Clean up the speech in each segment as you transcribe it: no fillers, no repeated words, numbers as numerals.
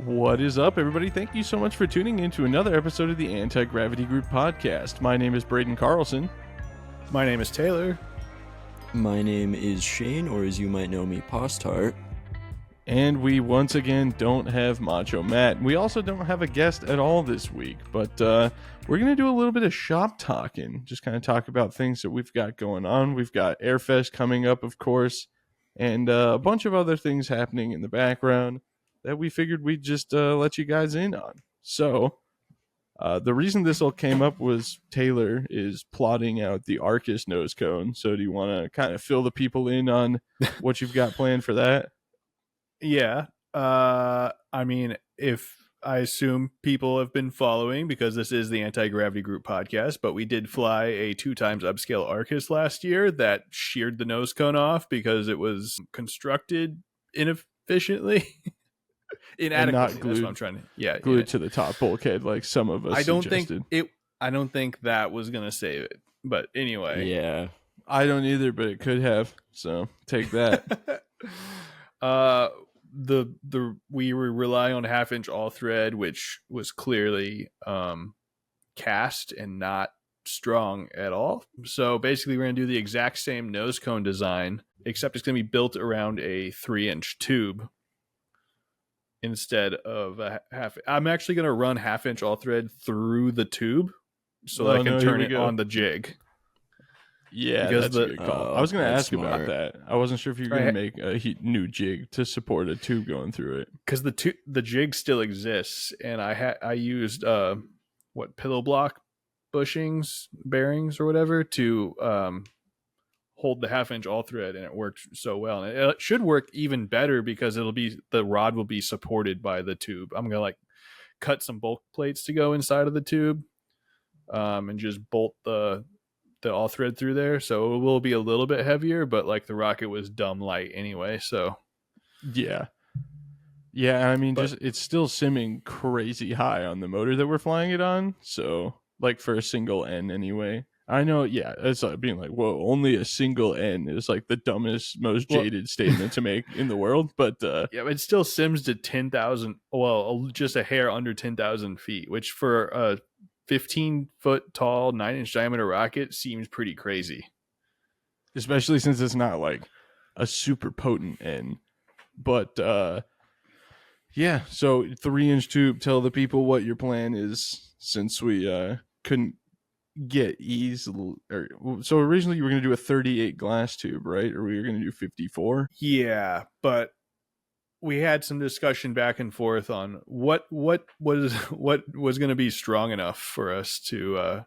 What is up, everybody? Thank you so much for tuning in to another episode of the Anti-Gravity Group podcast. My name is Braden Carlson. My name is Taylor. My name is Shane, or as you might know me, Postart. And we once again don't have Macho Matt. We also don't have a guest at all this week, but we're going to do a little bit of shop talking. Just kind of talk about things that we've got going on. We've got Airfest coming up, of course, and a bunch of other things happening in the background that we figured we'd just let you guys in on. So the reason this all came up was Taylor is plotting out the Arcus nose cone. So do you want to kind of fill the people in on what you've got planned for that? Yeah. I mean, if I assume people have been following because this is the Anti-Gravity Group podcast, but we did fly a 2x upscale Arcus last year that sheared the nose cone off because it was constructed inefficiently. Inadequately. Not glued, that's what I'm trying to glued to the top bulkhead like some of us suggested. I don't think that was gonna save it. But anyway. Yeah. I don't either, but it could have. So take that. We were relying on 1/2 inch all thread, which was clearly cast and not strong at all. So basically we're gonna do the exact same nose cone design, except it's gonna be built around a 3-inch tube instead of a half. I'm actually going to run 1/2 inch all thread through the tube so that I can turn it on the jig. Yeah, because that's a good call. I was going to ask about that. I wasn't sure if you were going to make a new jig to support a tube going through it. Because the jig still exists, and I used pillow block bushings, bearings, or whatever to hold the 1/2 inch all thread, and it worked so well. And it should work even better because the rod will be supported by the tube. I'm gonna cut some bulk plates to go inside of the tube, and just bolt the all thread through there. So it will be a little bit heavier, but the Rocket was dumb light anyway. So yeah. I mean, it's still simming crazy high on the motor that we're flying it on. So for a single N anyway. I know, yeah, it's being whoa, only a single N is the dumbest, most jaded statement to make in the world. But yeah, it still sims to 10,000, well, just a hair under 10,000 feet, which for a 15-foot tall, 9-inch diameter rocket seems pretty crazy. Especially since it's not a super potent N. But yeah, so 3-inch tube, tell the people what your plan is since we couldn't get easily, so originally you were going to do a 38 glass tube, right? Or we were going to do 54. Yeah, but we had some discussion back and forth on what was going to be strong enough for us to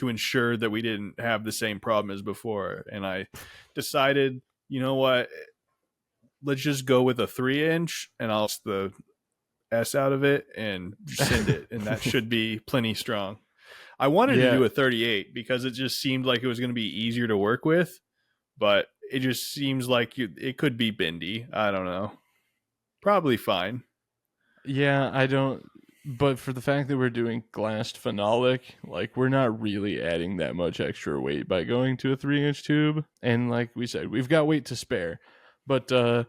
ensure that we didn't have the same problem as before. And I decided, you know what, let's just go with a 3-inch, and I'll the S out of it and send it, and that should be plenty strong. I wanted to do a 38 because it just seemed like it was going to be easier to work with, but it just seems like it could be bendy. I don't know. Probably fine. Yeah, I don't. But for the fact that we're doing glassed phenolic, we're not really adding that much extra weight by going to a 3-inch tube. And like we said, we've got weight to spare. But for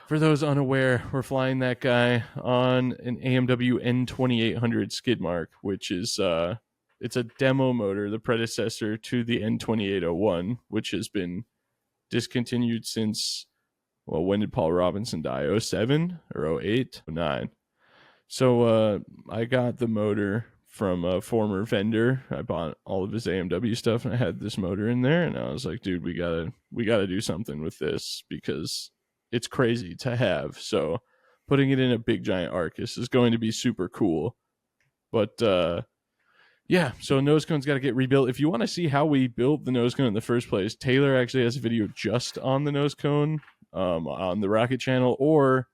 those unaware, we're flying that guy on an AMW N2800 skid mark, which is it's a demo motor, the predecessor to the N2801, which has been discontinued since, well, when did Paul Robinson die? 07 or 08? 09. So I got the motor from a former vendor. I bought all of his AMW stuff, and I had this motor in there, and I was like, dude, we gotta do something with this because it's crazy to have. So putting it in a big giant Arcus is going to be super cool. But yeah, so nose cone's got to get rebuilt. If you want to see how we built the nose cone in the first place, Taylor actually has a video just on the nose cone on the Rocket channel, or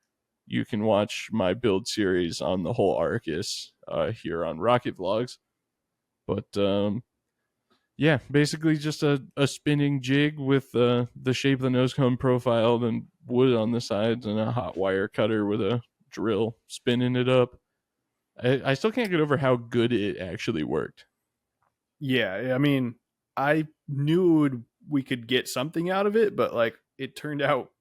you can watch my build series on the whole Arcus here on Rocket Vlogs. But yeah, basically just a spinning jig with the shape of the nose cone profiled and wood on the sides and a hot wire cutter with a drill spinning it up. I still can't get over how good it actually worked. Yeah, I mean, I knew we could get something out of it, but it turned out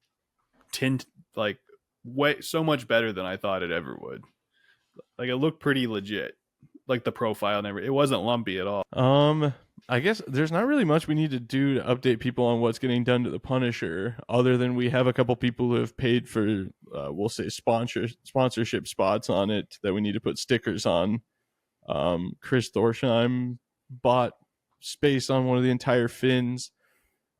way so much better than I thought it ever would. Like it looked pretty legit, like the profile and everything. It wasn't lumpy at all. I guess there's not really much we need to do to update people on what's getting done to the Punisher, other than we have a couple people who have paid for, we'll say, sponsorship spots on it that we need to put stickers on. Chris Thorsheim bought space on one of the entire fins.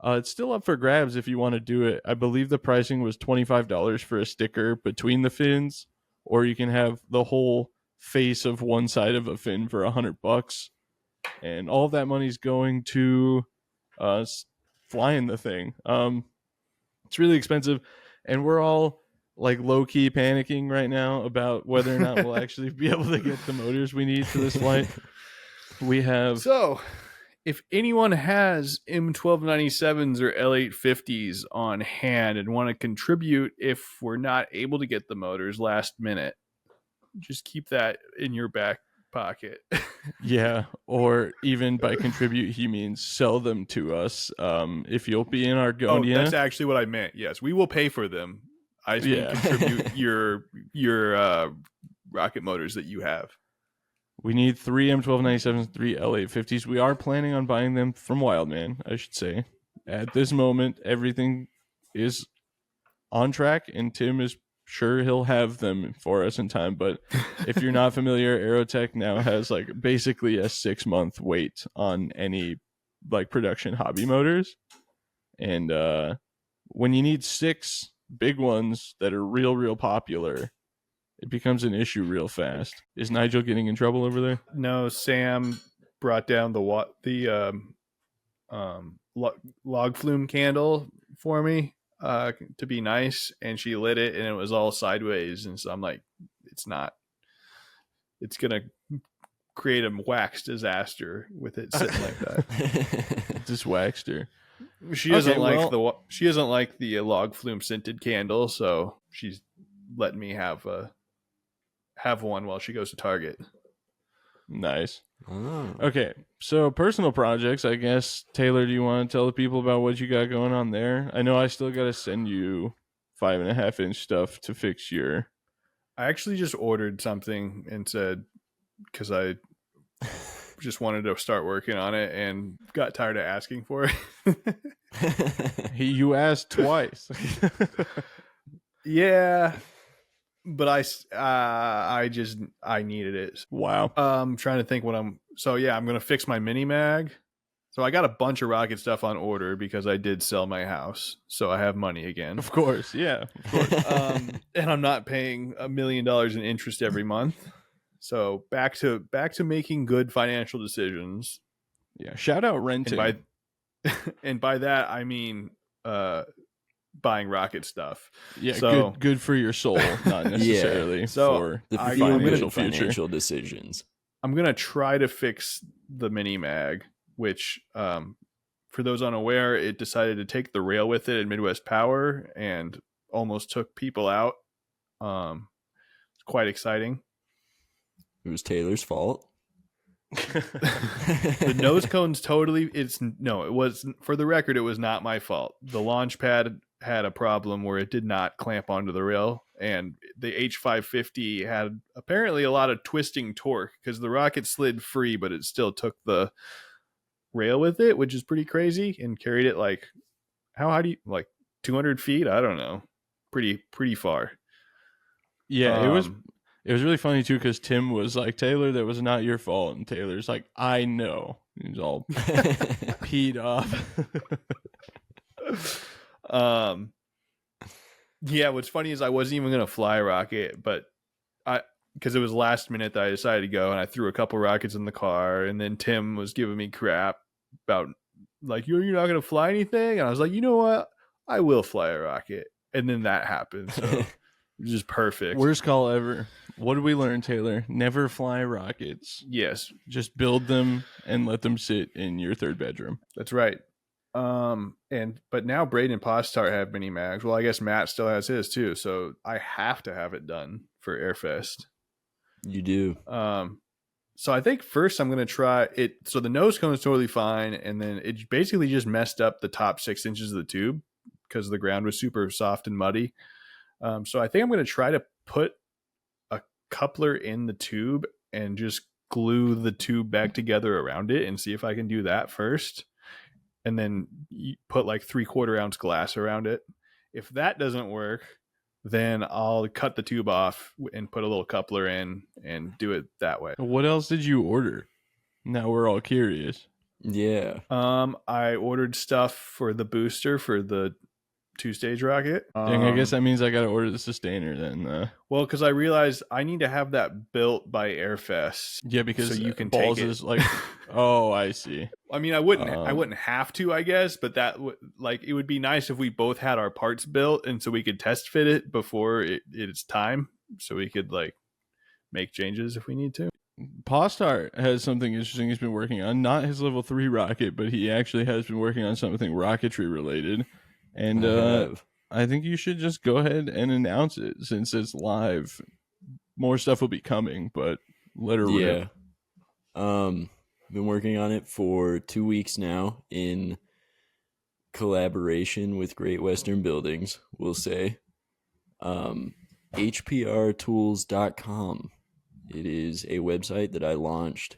It's still up for grabs if you want to do it. I believe the pricing was $25 for a sticker between the fins, or you can have the whole face of one side of a fin for $100. And all of that money's going to flying the thing. It's really expensive, and we're all like low-key panicking right now about whether or not we'll actually be able to get the motors we need for this flight. We have So, if anyone has M1297s or L850s on hand and want to contribute if we're not able to get the motors last minute, just keep that in your back pocket. yeah, or even by contribute, he means sell them to us. If you'll be in Argonia. Oh, that's actually what I meant. Yes, we will pay for them. I just mean contribute your rocket motors that you have. We need 3 M1297s, 3 L850s. We are planning on buying them from Wildman, I should say. At this moment, everything is on track, and Tim is sure he'll have them for us in time. But if you're not familiar, Aerotech now has like basically a 6-month wait on any like production hobby motors. And when you need 6 big ones that are real popular, it becomes an issue real fast. Is Nigel getting in trouble over there? No, Sam brought down the log flume candle for me to be nice, and she lit it, and it was all sideways. And so I'm like, it's gonna create a wax disaster with it sitting like that. Just waxed her. She doesn't like the log flume scented candle, so she's letting me have one while she goes to Target. Nice. Oh. Okay, so personal projects, I guess. Taylor, do you want to tell the people about what you got going on there? I know I still got to send you 5.5-inch stuff to fix your... I actually just ordered something and said, because I just wanted to start working on it and got tired of asking for it. You asked twice. Yeah, but I needed it. Wow. I'm trying to think I'm gonna fix my mini mag. So I got a bunch of rocket stuff on order because I did sell my house, so I have money again. Of course, yeah, of course. And I'm not paying $1 million in interest every month. So back to making good financial decisions. Yeah, shout out renting. And by that I mean buying rocket stuff. Yeah, so, good for your soul, not necessarily for the financial decisions. I'm gonna try to fix the mini mag, which for those unaware, it decided to take the rail with it in Midwest Power and almost took people out. It's quite exciting. It was Taylor's fault. The nose cones it was, for the record, it was not my fault. The launch pad had a problem where it did not clamp onto the rail, and the H550 had apparently a lot of twisting torque because the rocket slid free, but it still took the rail with it, which is pretty crazy, and carried it like how do you, like 200 feet? I don't know, pretty far. Yeah, it was really funny too because Tim was like, Taylor, that was not your fault, and Taylor's like, I know. He's all peed off. Yeah, what's funny is I wasn't even gonna fly a rocket, but because it was last minute that I decided to go, and I threw a couple rockets in the car, and then Tim was giving me crap about like, you're not gonna fly anything, and I was like, you know what, I will fly a rocket, and then that happened. So just perfect. Worst call ever. What did we learn, Taylor? Never fly rockets. Yes, just build them and let them sit in your third bedroom. That's right. But now Braden and Postart have mini mags. Well, I guess Matt still has his too, so I have to have it done for Airfest. You do. So I think first I'm gonna try it. So the nose cone is totally fine, and then it basically just messed up the top 6 inches of the tube because the ground was super soft and muddy. So I think I'm going to try to put a coupler in the tube and just glue the tube back together around it and see if I can do that first. And then put like 3/4 ounce glass around it. If that doesn't work, then I'll cut the tube off and put a little coupler in and do it that way. What else did you order? Now we're all curious. Yeah. I ordered stuff for the booster for the 2-stage rocket. Dang, I guess that means I got to order the sustainer then. Well, because I realized I need to have that built by Airfest. Yeah, because so you can balls take it. is like, oh, I see. I mean, I wouldn't have to, I guess, but that like it would be nice if we both had our parts built, and so we could test fit it before it's time, so we could like make changes if we need to. Postart has something interesting he's been working on. Not his level 3 rocket, but he actually has been working on something rocketry related. And I think you should just go ahead and announce it since it's live. More stuff will be coming, but let her rip. Been working on it for 2 weeks now in collaboration with Great Western Buildings, we'll say. HPR Tools.com. It is a website that I launched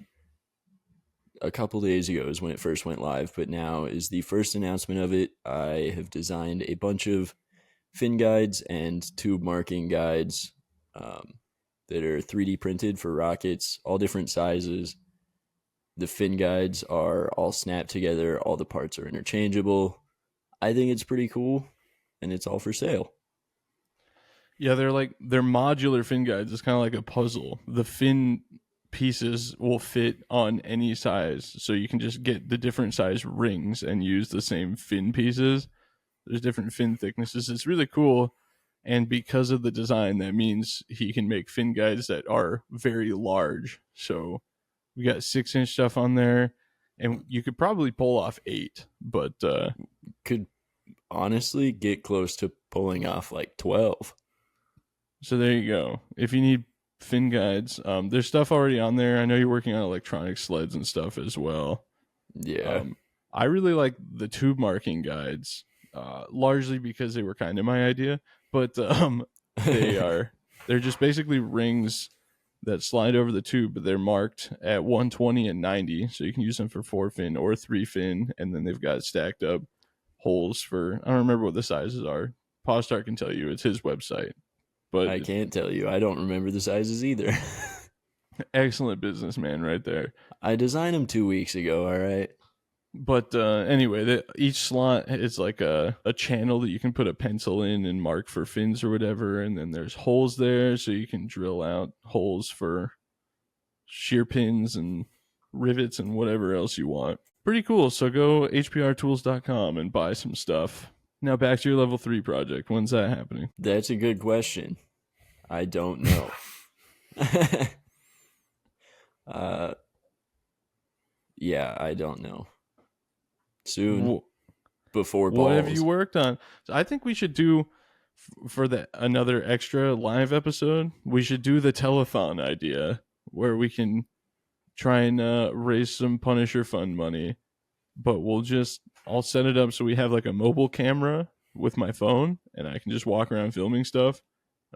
a couple days ago is when it first went live, but now is the first announcement of it. I have designed a bunch of fin guides and tube marking guides that are 3D printed for rockets, all different sizes. The fin guides are all snapped together. All the parts are interchangeable. I think it's pretty cool, and it's all for sale. Yeah, they're modular fin guides. It's kind of like a puzzle. The fin pieces will fit on any size, so you can just get the different size rings and use the same fin pieces. There's different fin thicknesses. It's really cool, and because of the design, that means he can make fin guides that are very large. So we got 6-inch stuff on there, and you could probably pull off 8, but could honestly get close to pulling off like 12. So there you go. If you need fin guides, there's stuff already on there. I know you're working on electronic sleds and stuff as well. Yeah. I really like the tube marking guides, largely because they were kind of my idea, but they're just basically rings that slide over the tube, but they're marked at 120 and 90, so you can use them for 4-fin or 3-fin, and then they've got stacked up holes for, I don't remember what the sizes are. Postart can tell you. It's his website. But I can't tell you. I don't remember the sizes either. Excellent businessman right there. I designed them 2 weeks ago, all right? But anyway, each slot is like a channel that you can put a pencil in and mark for fins or whatever, and then there's holes there so you can drill out holes for shear pins and rivets and whatever else you want. Pretty cool. So go hprtools.com and buy some stuff. Now back to your level 3 project. When's that happening? That's a good question. I don't know. Yeah, I don't know. Soon. Before balls. What have you worked on? So I think we should do for another extra live episode. We should do the telethon idea where we can try and raise some Punisher fund money. But I'll set it up so we have like a mobile camera with my phone and I can just walk around filming stuff.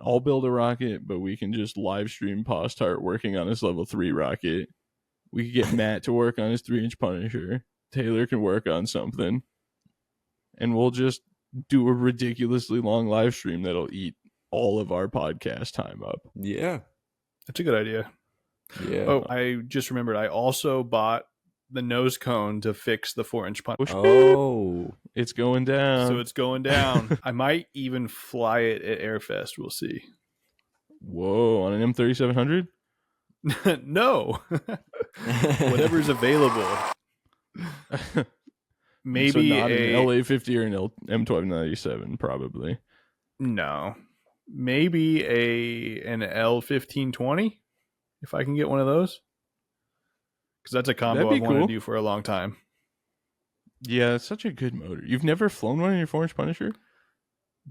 I'll build a rocket, but we can just live stream Postart working on his level 3 rocket. We could get Matt to work on his 3-inch Punisher. Taylor can work on something. And we'll just do a ridiculously long live stream that'll eat all of our podcast time up. Yeah. That's a good idea. Yeah. Oh, I just remembered. I also bought the nose cone to fix the 4-inch punch. Oh, it's going down. So it's going down. I might even fly it at Airfest. We'll see. Whoa, on an M3700? No. Whatever's available. Maybe so not an LA50 or an M1297, probably. No. Maybe an L1520, if I can get one of those. Because that's a combo I've wanted to do for a long time. Yeah, it's such a good motor. You've never flown one in your 4-inch Punisher?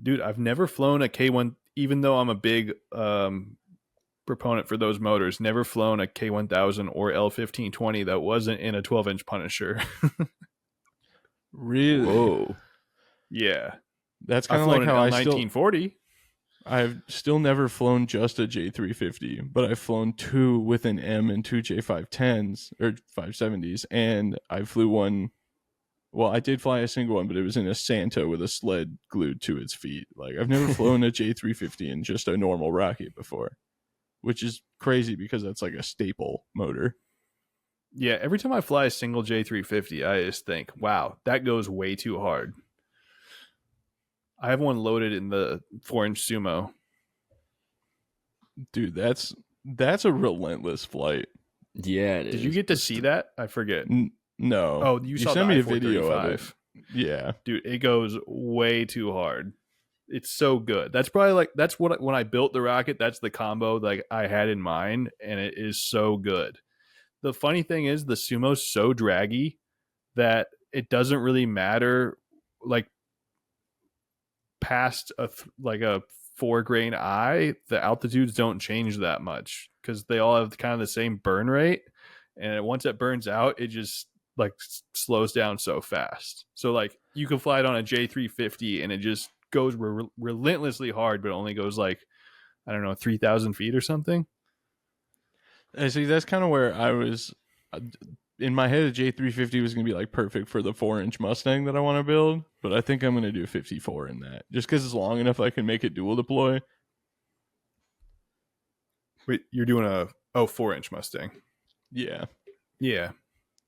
Dude, I've never flown a K1, even though I'm a big proponent for those motors. Never flown a K1000 or L1520 that wasn't in a 12-inch Punisher. Really? Whoa. Yeah. That's kind of like how I 1940. I've still never flown just a J350, but I've flown two with an M and two J510s or 570s, and I flew one. Well, I did fly a single one, but it was in a Santa with a sled glued to its feet. Like, I've never flown a J350 in just a normal rocket before, which is crazy because that's like a staple motor. Yeah, every time I fly a single J350, I just think, wow, that goes way too hard. I have one loaded in the 4-inch Sumo. Dude, that's a relentless flight. Yeah, it Did is. you get to see that? I forget. No. Oh, you saw sent the me a video of it. I-435. Yeah. Dude, it goes way too hard. It's so good. That's probably like, that's what, when I built the rocket, that's the combo like I had in mind, and it is so good. The funny thing is the Sumo's so draggy that it doesn't really matter like past a 4-grain eye, the altitudes don't change that much because they all have kind of the same burn rate, and once it burns out, it just like slows down so fast. So like you can fly it on a J350 and it just goes relentlessly hard, but only goes like, I don't know, 3,000 feet or something. I see. That's kind of where I was. In my head, a J350 was going to be like perfect for the 4-inch Mustang that I want to build, but I think I'm going to do 54 in that just because it's long enough I can make it dual deploy. Wait, you're doing a 4-inch Mustang? Yeah. Yeah.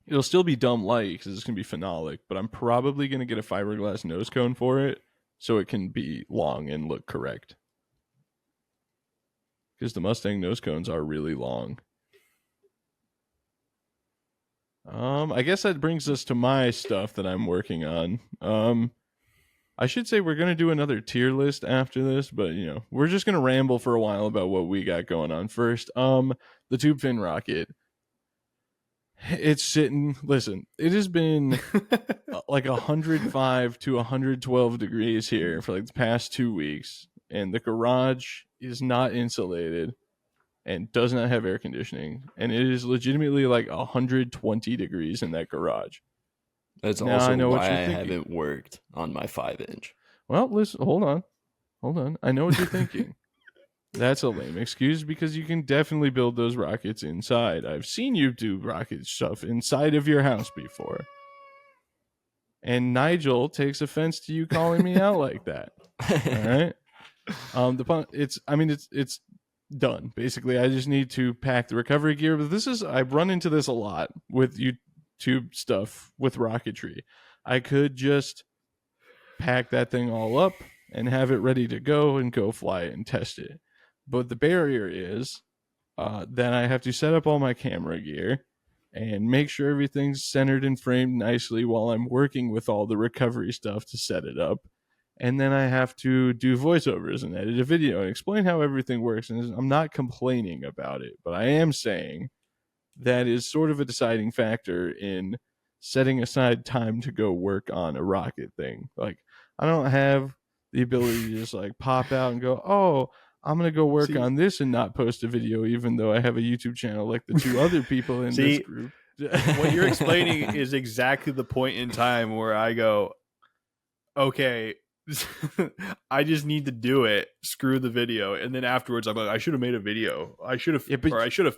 It'll still be dumb light because it's going to be phenolic, but I'm probably going to get a fiberglass nose cone for it so it can be long and look correct. Because the Mustang nose cones are really long. I guess that brings us to my stuff that I'm working on. I should say we're going to do another tier list after this, but you know, we're just going to ramble for a while about what we got going on. First, the tube fin rocket. It's sitting, listen, it has been like 105 to 112 degrees here for like the past 2 weeks, and the garage is not insulated and does not have air conditioning, and it is legitimately like 120 degrees in that garage. That's Now also I know what why you're I thinking. haven't worked on my 5-inch. Well, listen, hold on. I know what you're thinking. That's a lame excuse because you can definitely build those rockets inside. I've seen you do rocket stuff inside of your house before. And Nigel takes offense to you calling me out like that. All right. It's done. Basically, I just need to pack the recovery gear. But I've run into this a lot with YouTube stuff with Rocketry. I could just pack that thing all up and have it ready to go and go fly it and test it. But the barrier is that I have to set up all my camera gear and make sure everything's centered and framed nicely while I'm working with all the recovery stuff to set it up. And then I have to do voiceovers and edit a video and explain how everything works. And I'm not complaining about it, but I am saying that is sort of a deciding factor in setting aside time to go work on a rocket thing. Like, I don't have the ability to just like pop out and go, oh, I'm going to go work on this and not post a video, even though I have a YouTube channel like the two other people in this group. What you're explaining is exactly the point in time where I go, okay, I just need to do it. Screw the video. And then afterwards, I'm like, I should have made a video. I should have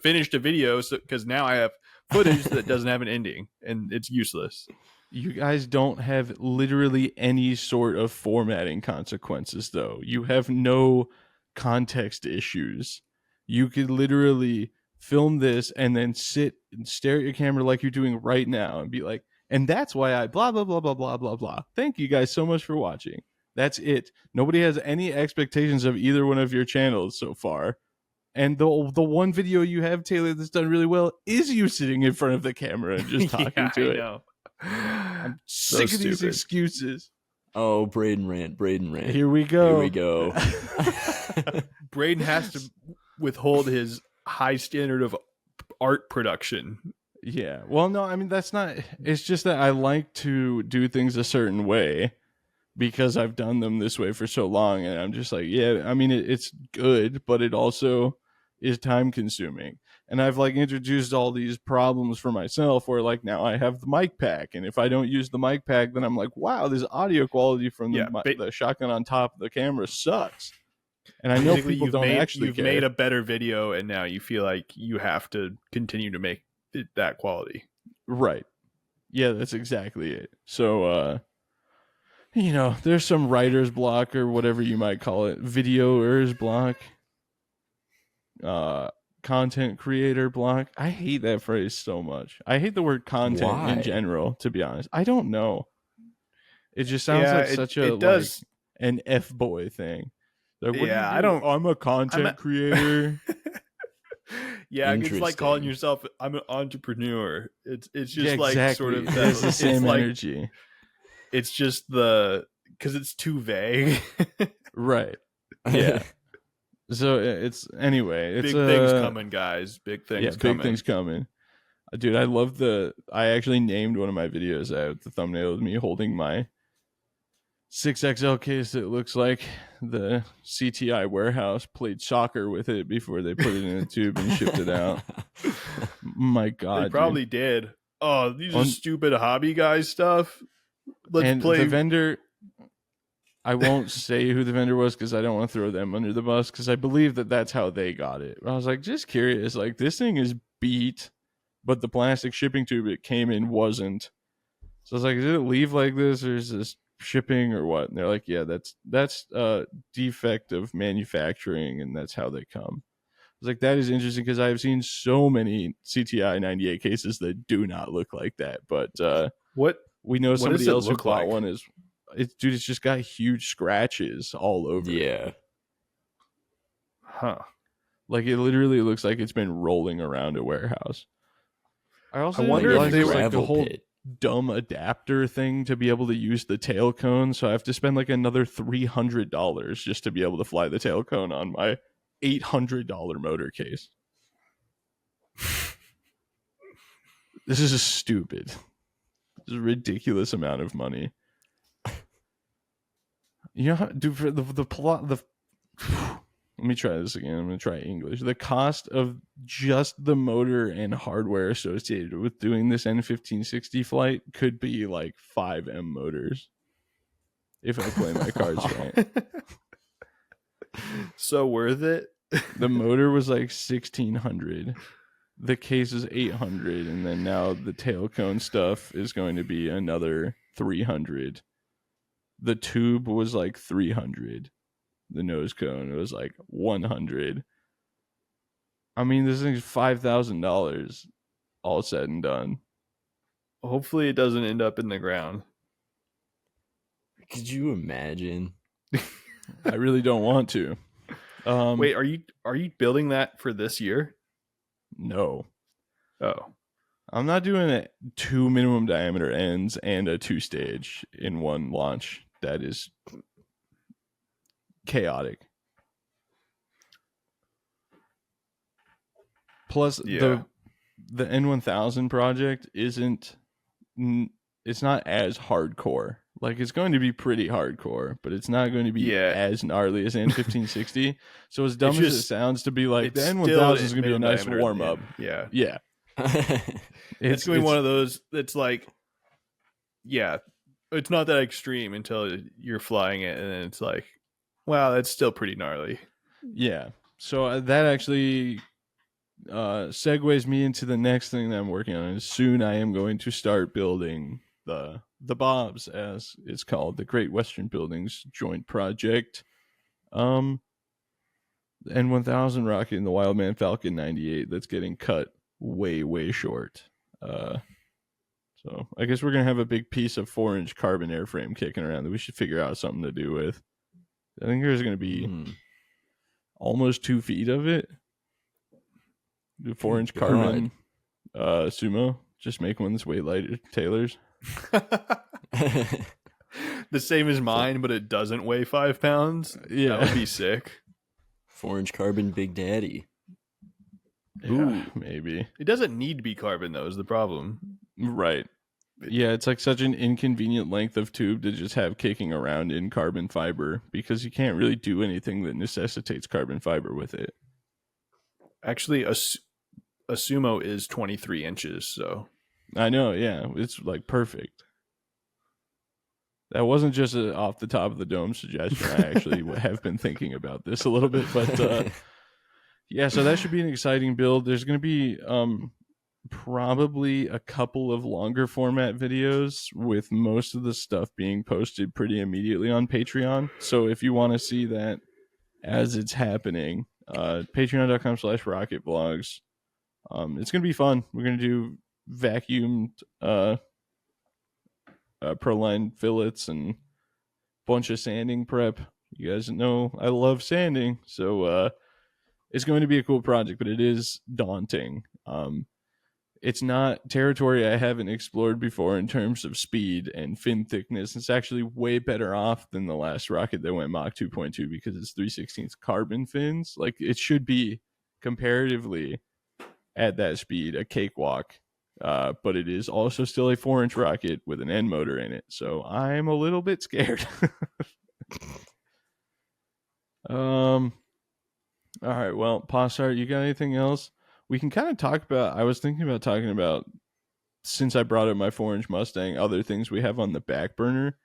finished a video because now I have footage that doesn't have an ending and it's useless. You guys don't have literally any sort of formatting consequences, though. You have no context issues. You could literally film this and then sit and stare at your camera like you're doing right now and be like, and that's why I blah, blah, blah, blah, blah, blah, blah. Thank you guys so much for watching. That's it. Nobody has any expectations of either one of your channels so far. And the one video you have, Taylor, that's done really well is you sitting in front of the camera and just talking to it. Know. I'm sick of these excuses. Oh, Braden rant. Here we go. Braden has to withhold his high standard of art production. Yeah. Well, no, I mean, that's not, it's just that I like to do things a certain way because I've done them this way for so long. And I'm just like, yeah, I mean, it's good, but it also is time consuming. And I've like introduced all these problems for myself where like now I have the mic pack. And if I don't use the mic pack, then I'm like, wow, this audio quality from the shotgun on top of the camera sucks. And I know Basically, people don't actually you've care. made a better video, and now you feel like you have to continue to make it that quality. Right. Yeah, that's exactly it. So, there's some writer's block or whatever you might call it, videoer's block, content creator block. I hate that phrase so much. I hate the word content in Why? general, to be honest. I don't know. It just sounds Yeah, like such a it does. an F boy thing. Like, what do Yeah, you I do? don't. I'm a I'm content not, creator. yeah, it's like calling Interesting. yourself. I'm an entrepreneur. It's Yeah, just like sort exactly. of It that. has the It's same like energy. it's just because it's too vague. Right. Yeah. So it's anyway. It's Big things coming, guys. Big things coming. big things coming. Dude, I love I actually named one of my videos the thumbnail of me holding my 6XL case that looks like the CTI warehouse played soccer with it before they put it in a tube and shipped it out. My God, They probably did. Oh, these are stupid hobby guys stuff. Let's play. The vendor, I won't say who the vendor was because I don't want to throw them under the bus because I believe that's how they got it. I was like, just curious, like this thing is beat, but the plastic shipping tube it came in wasn't. So I was like, did it leave like this or is this shipping or what? And they're like, yeah, that's a defect of manufacturing and that's how they come. I was like, that is interesting because I've seen so many CTI 98 cases that do not look like that. But what we know what somebody does it else who look bought like? one it's just got huge scratches all over. Yeah. Huh. Like it literally looks like it's been rolling around a warehouse. I also wonder didn't if realize they there's were- like the gravel whole pit. dumb adapter thing to be able to use the tail cone. So I have to spend like another $300 just to be able to fly the tail cone on my $800 motor case. This is stupid. This is a ridiculous amount of money. You know how, dude, for the plot, let me try this again. I'm going to try English. The cost of just the motor and hardware associated with doing this N1560 flight could be like 5M motors if I play my cards right. So worth it. The motor was like 1600. The case is 800, and then now the tail cone stuff is going to be another 300. The tube was like 300. The nose cone was like 100. I mean, this thing's $5,000 all said and done. Hopefully, it doesn't end up in the ground. Could you imagine? I really don't want to. Wait, are you building that for this year? No. Oh, I'm not doing 2 minimum diameter ends and a 2-stage in one launch. That is chaotic. Plus, yeah. the N1000 project isn't. It's not as hardcore. Like it's going to be pretty hardcore, but it's not going to be as gnarly as N1560. So as dumb as it sounds to be like the N1000 is going to be a nice warm up. Yeah, yeah. It's going to be one of those that's like, yeah, it's not that extreme until you're flying it, and then it's like, wow, that's still pretty gnarly. Yeah. So that actually segues me into the next thing that I'm working on. And soon I am going to start building the Bobs, as it's called, the Great Western Buildings Joint Project. The N1000 rocket and the Wildman Falcon 98 that's getting cut way short. So I guess we're gonna have a big piece of 4-inch carbon airframe kicking around that we should figure out something to do with. I think there's gonna be almost 2 feet of it. The 4-inch carbon sumo. Just make one that's way lighter. Taylor's. The same as mine, but it doesn't weigh 5 pounds. Yeah, that would be sick. 4-inch carbon Big Daddy. Ooh, maybe. It doesn't need to be carbon though, is the problem. Right. Yeah, it's like such an inconvenient length of tube to just have kicking around in carbon fiber because you can't really do anything that necessitates carbon fiber with it. Actually, a sumo is 23 inches, so I know, yeah. It's like perfect. That wasn't just a off the top of the dome suggestion. I actually have been thinking about this a little bit, but yeah, so that should be an exciting build. There's going to be probably a couple of longer format videos, with most of the stuff being posted pretty immediately on Patreon. So if you want to see that as it's happening, patreon.com/rocketblogs. It's going to be fun. We're going to do vacuumed Proline fillets and bunch of sanding prep. You guys know I love sanding, so it's going to be a cool project, but it is daunting. It's not territory I haven't explored before in terms of speed and fin thickness. It's actually way better off than the last rocket that went Mach 2.2 because it's 3/16 carbon fins. Like, it should be comparatively at that speed a cakewalk. But it is also still a 4-inch rocket with an end motor in it, so I'm a little bit scared. All right, well, Postart, you got anything else? We can kind of talk about, I was thinking about talking about, since I brought up my 4-inch Mustang, other things we have on the back burner.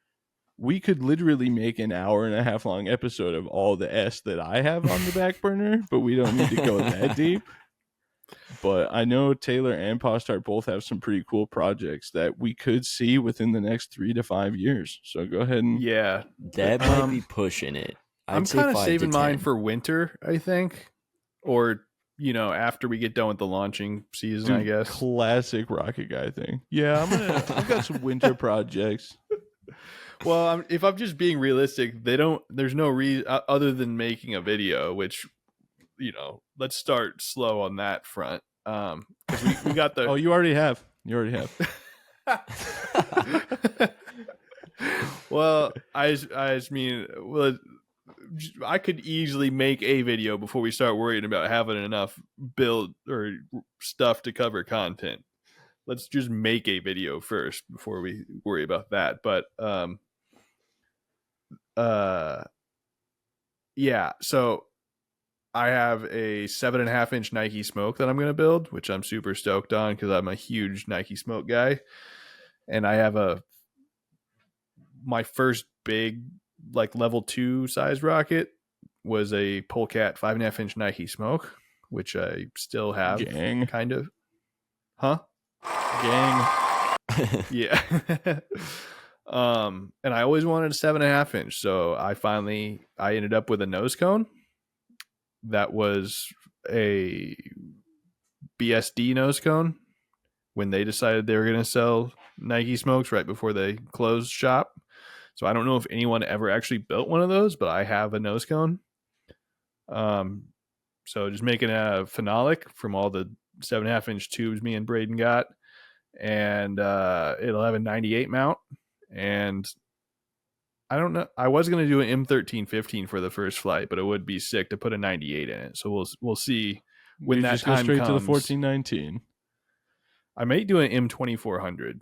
We could literally make an 1.5 hour long episode of all the S that I have on the back burner, but we don't need to go that deep. But I know Taylor and Postart both have some pretty cool projects that we could see within the next 3 to 5 years. So go ahead and that might be pushing it. I'm kind of saving mine for winter, I think, or after we get done with the launching season. Dude, I guess classic rocket guy thing. Yeah, I've got some winter projects. Well, if I'm just being realistic, there's no reason other than making a video, which let's start slow on that front. Because we got the oh, you already have. Well, I just mean, well, I could easily make a video before we start worrying about having enough build or stuff to cover content. Let's just make a video first before we worry about that. But yeah, so I have a 7.5-inch Nike Smoke that I'm going to build, which I'm super stoked on because I'm a huge Nike Smoke guy. And I have my first big, like, level 2 size rocket was a Polecat 5.5-inch Nike Smoke, which I still have. Gang. Kind of. Huh? Gang. Yeah. And I always wanted a 7.5-inch. So I ended up with a nose cone. That was a BSD nose cone when they decided they were going to sell Nike Smokes right before they closed shop. So I don't know if anyone ever actually built one of those, but I have a nose cone. So just making a phenolic from all the 7.5-inch tubes me and Braden got. And it'll have a 98 mount. And I don't know. I was going to do an M1315 for the first flight, but it would be sick to put a 98 in it. So we'll see when that time straight comes. To the 1419. I may do an M2400 to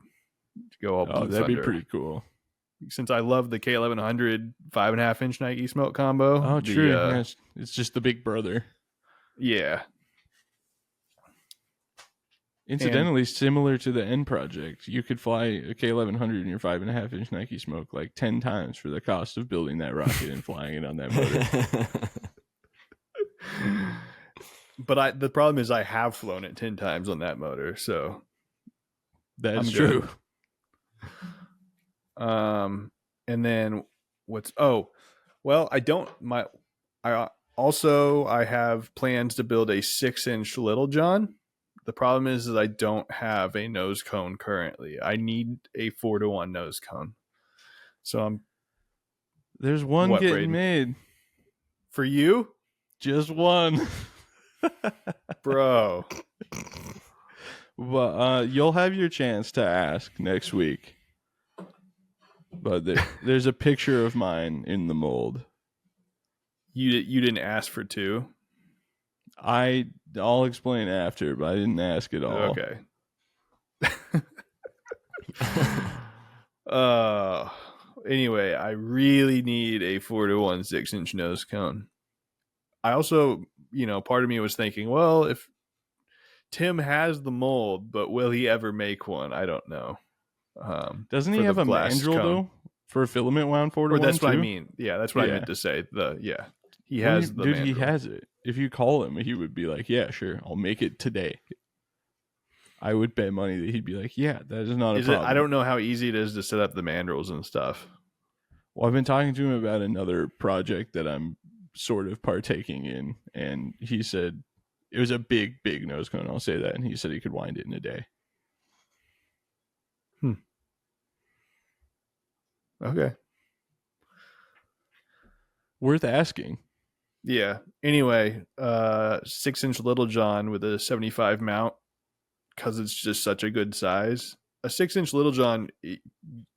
go all Blue that'd Thunder. Be pretty cool. Since I love the K1100 5.5-inch Nike Smoke combo. Oh, true. It's just the big brother. Yeah. Incidentally, similar to the N project, you could fly a K1100 in your 5.5-inch Nike Smoke like 10 times for the cost of building that rocket and flying it on that motor. But the problem is I have flown it 10 times on that motor, so that's true. And then I have plans to build a 6-inch Little John. The problem is I don't have a nose cone currently. I need a 4-to-1 nose cone. So there's one getting Braden? made. For you? Just one. Bro. But you'll have your chance to ask next week. But there's a picture of mine in the mold. You didn't ask for 2? I'll explain after, but I didn't ask at all. Okay. Anyway, I really need a 4-to-1 6-inch nose cone. I also, part of me was thinking, well, if Tim has the mold, but will he ever make one? I don't know. Doesn't he have a mandrel though? For a filament wound 4 to Or 1 that's what I too? mean. Yeah, that's what I Yeah. meant to say. He Well, has the dude, he mandrel. has it. If you call him, he would be like, "Yeah, sure, I'll make it today." I would bet money that he'd be like, "Yeah, that is not a problem." I don't know how easy it is to set up the mandrels and stuff. Well, I've been talking to him about another project that I'm sort of partaking in, and he said it was a big nose cone. I'll say that, and he said he could wind it in a day. Okay. Worth asking. Yeah. Anyway, 6-inch Little John with a 75 mount, because it's just such a good size. A 6-inch Little John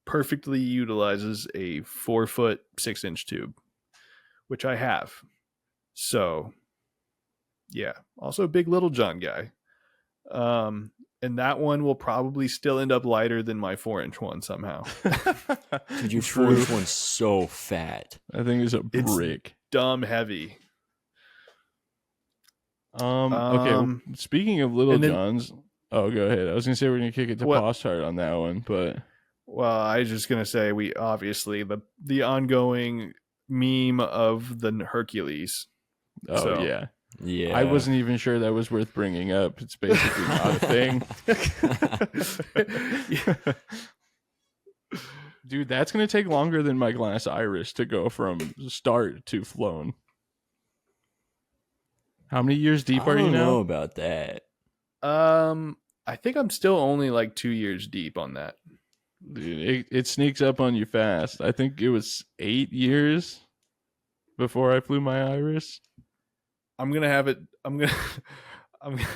perfectly utilizes a 4-foot 6-inch tube, which I have. So, yeah. Also a big Little John guy. And that one will probably still end up lighter than my 4-inch one somehow. Dude, your True. 4-inch one's so fat. I think it's a It's- brick. Dumb heavy. Okay. Well, speaking of Little and then- Johns, oh, go ahead. I was gonna say we're gonna kick it to What- Postart on that one, but Well, I was just gonna say we obviously the ongoing meme of the Hercules. oh So- yeah. Yeah. I wasn't even sure that was worth bringing up. It's basically not a thing. Dude, that's going to take longer than my glass iris to go from start to flown. How many years deep I are you don't now? know about that. I think I'm still only like 2 years deep on that. Dude, it sneaks up on you fast. I think it was 8 years before I flew my iris. I'm gonna have it. I'm gonna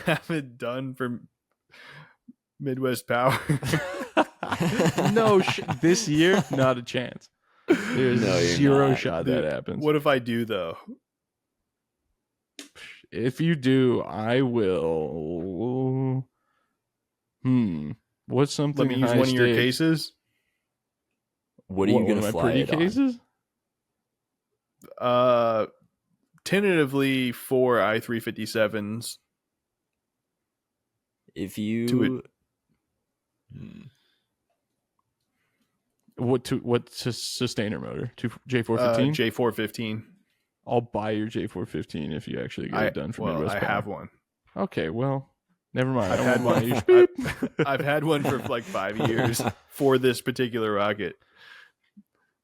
have it done for Midwest Power. No, this year, not a chance. There's No, you're zero not. shot Dude, that happens. What if I do though? If you do, I will. What's something? Let me use high one of your stakes? cases. What are you One going of to my fly pretty it on? cases? Tentatively 4 I-357s. If you... To What's a sustainer motor? J415. J415. I'll buy your J415 if you actually get it done for Midwest I Power. have one. Okay, well, never mind. I've I had don't want one. you. I've had one for like 5 years for this particular rocket.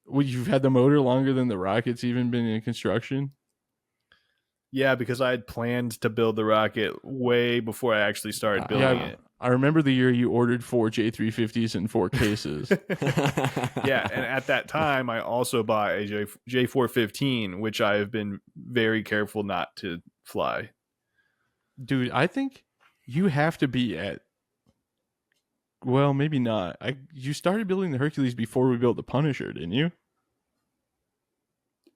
Well, you've had the motor longer than the rocket's even been in construction. Yeah, because I had planned to build the rocket way before I actually started building Yeah, it. I remember the year you ordered 4 J350s in 4 cases. Yeah, and at that time, I also bought a J415, which I have been very careful not to fly. Dude, I think you have to be at. Well, maybe not. You started building the Hercules before we built the Punisher, didn't you?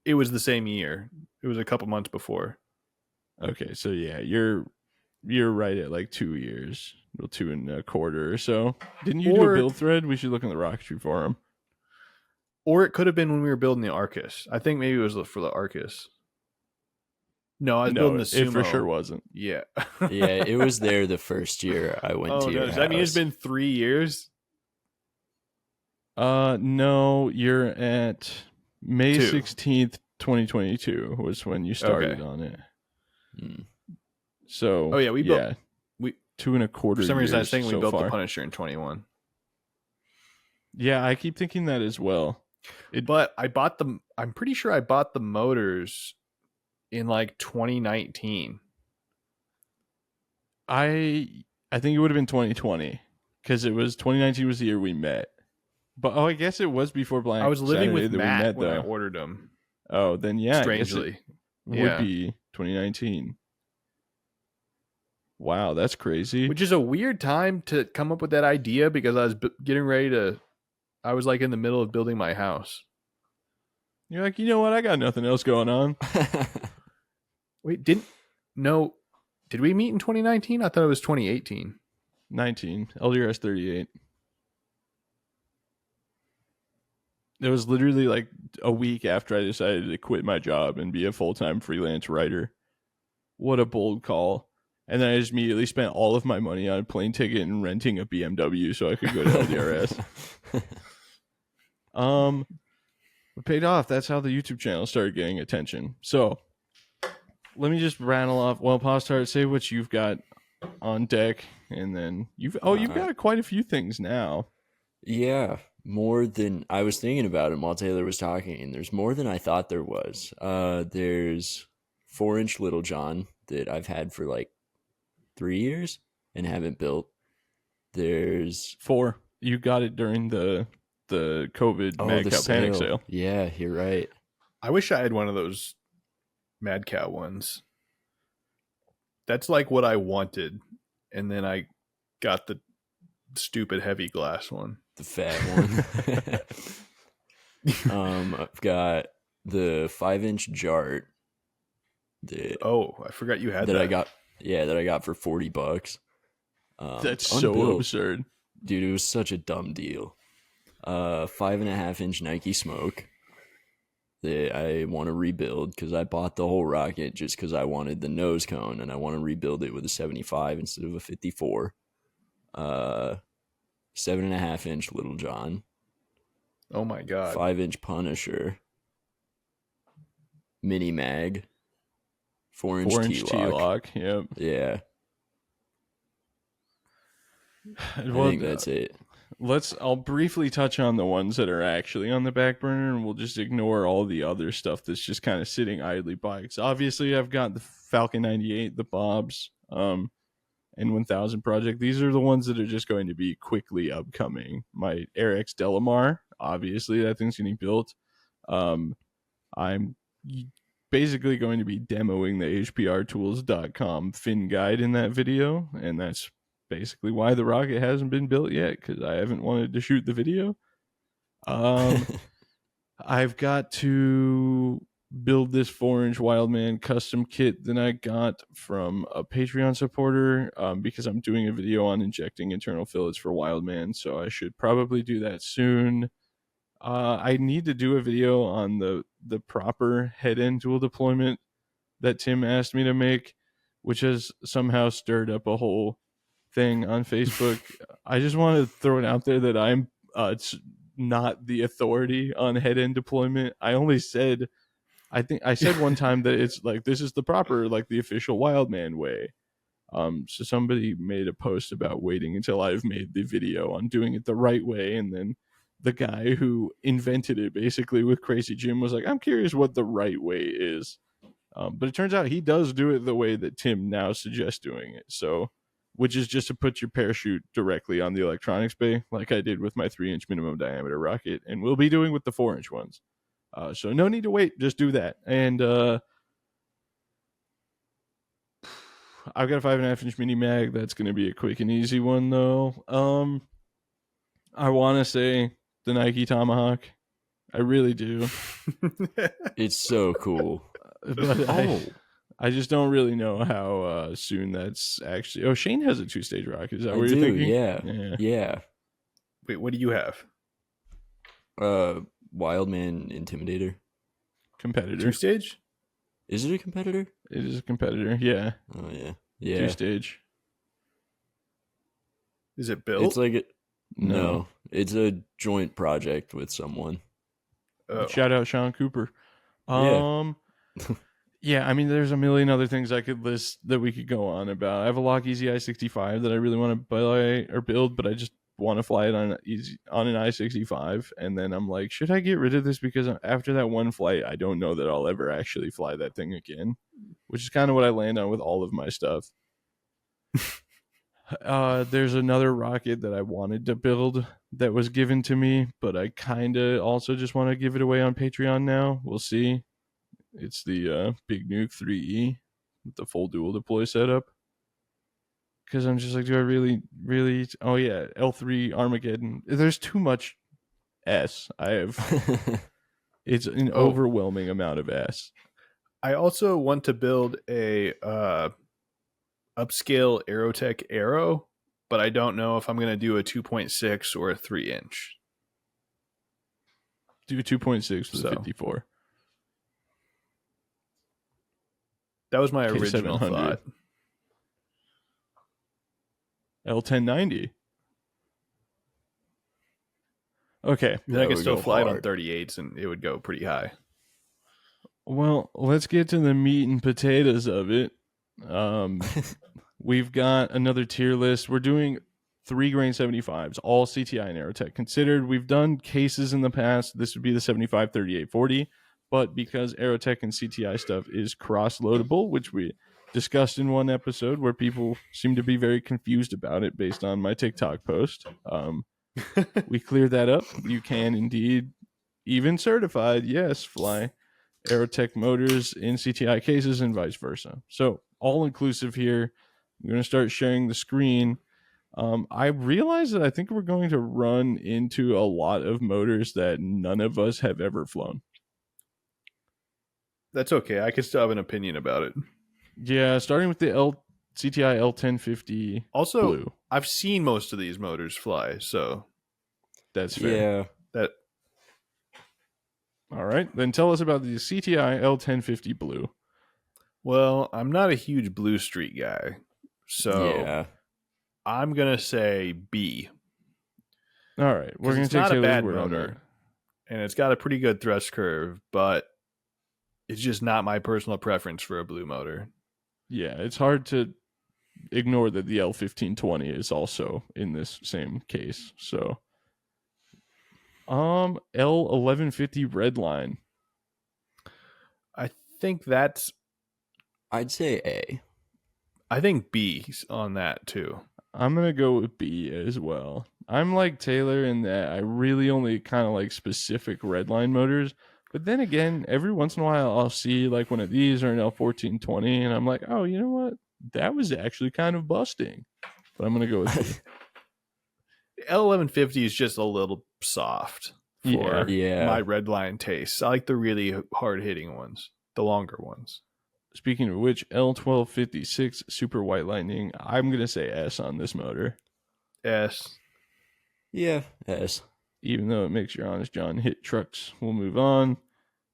It was the same year. It was a couple months before. Okay, so yeah, you're right at like 2 years, well, 2.25 or so. Didn't you do Or- a build thread? We should look in the Rocketry forum. Or it could have been when we were building the Arcus. I think maybe it was for the Arcus. No, I was building the Sumo. it for sure wasn't. Yeah. Yeah, it was there the first year I went Oh, to no. your Does that mean it's house. been 3 years? No, you're at May 2. 16th, 2022 was when you started Okay. on it. Hmm. So, Oh, yeah, we built- we- 2.25 For some reason, I was years thinking we so built far. the Punisher in 21. Yeah, I keep thinking that as well. But I'm pretty sure I bought the motors in like 2019. I think it would have been 2020 because it was 2019 was the year we met. But I guess it was before Black. I was living Saturday with that we Matt met, when I though. ordered them. Oh, then yeah, Strangely. I guess it would Yeah. be 2019. Wow, that's crazy. Which is a weird time to come up with that idea because I was getting ready to. I was like in the middle of building my house. You're like, you know what? I got nothing else going on. Wait, did we meet in 2019? I thought it was 2018. 19 LDRS 38. It was literally like a week after I decided to quit my job and be a full-time freelance writer. What a bold call. And then I just immediately spent all of my money on a plane ticket and renting a BMW so I could go to LDRS. It paid off. That's how the YouTube channel started getting attention. So let me just rattle off. Well, Postart, say what you've got on deck, and then you've got quite a few things now. Yeah, more than I was thinking about it while Taylor was talking, and there's more than I thought there was. There's 4-inch Little John that I've had for like 3 years and haven't built. There's 4. You got it during the COVID Mad the Cow Panic sale. sale. Yeah, you're right. I wish I had one of those Mad Cow ones. That's like what I wanted, and then I got the stupid heavy glass one. The fat one. I've got the 5-inch Jart that I forgot you had that. I got. Yeah, that I got for $40. That's so unbuilt. absurd, Dude. It was such a dumb deal. 5.5-inch Nike Smoke that I want to rebuild because I bought the whole rocket just because I wanted the nose cone and I want to rebuild it with a 75 instead of a 54. 7.5-inch Little John. Oh my god. 5-inch Punisher. Mini Mag. 4-inch 4-inch T-lock. Yep. Yeah. Well, I think that's it. I'll briefly touch on the ones that are actually on the back burner, and we'll just ignore all the other stuff that's just kind of sitting idly by. Because obviously, I've got the Falcon 98, the Bobs, and 1000 project. These are the ones that are just going to be quickly upcoming. My AirX Delamar, obviously, that thing's getting built. I'm basically going to be demoing the HPRtools.com fin guide in that video, and that's basically why the rocket hasn't been built yet, because I haven't wanted to shoot the video. I've got to build this 4-inch Wildman custom kit that I got from a Patreon supporter, because I'm doing a video on injecting internal fillets for Wildman, so I should probably do that soon. I need to do a video on the proper head-end tool deployment that Tim asked me to make, which has somehow stirred up a whole thing on Facebook. I just want to throw it out there that I'm not the authority on head-end deployment. I said one time that it's like, this is the proper, like the official Wildman way. So somebody made a post about waiting until I've made the video on doing it the right way, and then the guy who invented it basically with Crazy Jim was like, I'm curious what the right way is. But it turns out he does do it the way that Tim now suggests doing it. So, which is just to put your parachute directly on the electronics bay, like I did with my 3-inch minimum diameter rocket, and we'll be doing with the 4-inch ones. So no need to wait, just do that. And I've got a 5.5-inch mini mag. That's going to be a quick and easy one, though. I want to say the Nike Tomahawk. I really do. It's so cool. But I just don't really know how soon that's actually. Oh, Shane has a 2-stage rocket. Is that what you're thinking? Yeah. Wait, what do you have? Wildman Intimidator. Competitor. 2-stage? Is it a competitor? It is a competitor. Yeah. Oh yeah. 2-stage. Is it built? It's like no, it's a joint project with someone. Oh. Shout out Sean Cooper. Yeah. Yeah, I mean, there's a million other things I could list that we could go on about. I have a Lockheed I-65 that I really want to buy or build, but I just want to fly it on an I-65. And then I'm like, should I get rid of this? Because after that one flight, I don't know that I'll ever actually fly that thing again, which is kind of what I land on with all of my stuff. There's another rocket that I wanted to build that was given to me, but I kind of also just want to give it away on Patreon now. We'll see. It's the Big Nuke 3E with the full dual deploy setup. Because I'm just like, do I really? Oh yeah, L3 Armageddon. There's too much S. It's an overwhelming amount of S. I also want to build a upscale Aerotech Aero, but I don't know if I'm going to do a 2.6 or a 3-inch. Do a 2.6 for the 54. That was my original thought. L1090. Okay. I could would still go fly it on hard. 38s and it would go pretty high. Well, let's get to the meat and potatoes of it. We've got another tier list. We're doing 3-grain 75s, all CTI and Aerotech considered. We've done cases in the past. This would be the 75 38 40, but because Aerotech and CTI stuff is cross-loadable, which we discussed in one episode where people seem to be very confused about it based on my TikTok post, we cleared that up. You can indeed, even certified, yes, fly Aerotech motors in CTI cases and vice versa. So all inclusive here. I'm going to start sharing the screen. I realize that I think we're going to run into a lot of motors that none of us have ever flown. That's okay. I could still have an opinion about it. Yeah, starting with the CTI L1050 Also, Blue. I've seen most of these motors fly, so That's fair. Yeah. that All right, then tell us about the CTI L1050 Blue. well, I'm not a huge Blue Streak guy, so Yeah. I'm gonna say B. All right, we're 'Cause going it's to take not a Taylor's bad word on motor. that. And it's got a pretty good thrust curve, but it's just not my personal preference for a blue motor. Yeah, it's hard to ignore that the L1520 is also in this same case. So, L1150 Redline. I think that's I'd say A. I think B on that too. I'm gonna go with B as well. I'm like Taylor in that I really only kind of like specific Redline motors. But then again, every once in a while I'll see like one of these or an L1420 and I'm like, oh, you know what? That was actually kind of busting. But I'm gonna go with B. L1150 is just a little soft for Yeah. my red line tastes. I like the really hard hitting ones, the longer ones. Speaking of which, L1256 Super White Lightning, I'm gonna say S on this motor. S. Yeah. S. Even though it makes your Honest John hit trucks. We'll move on.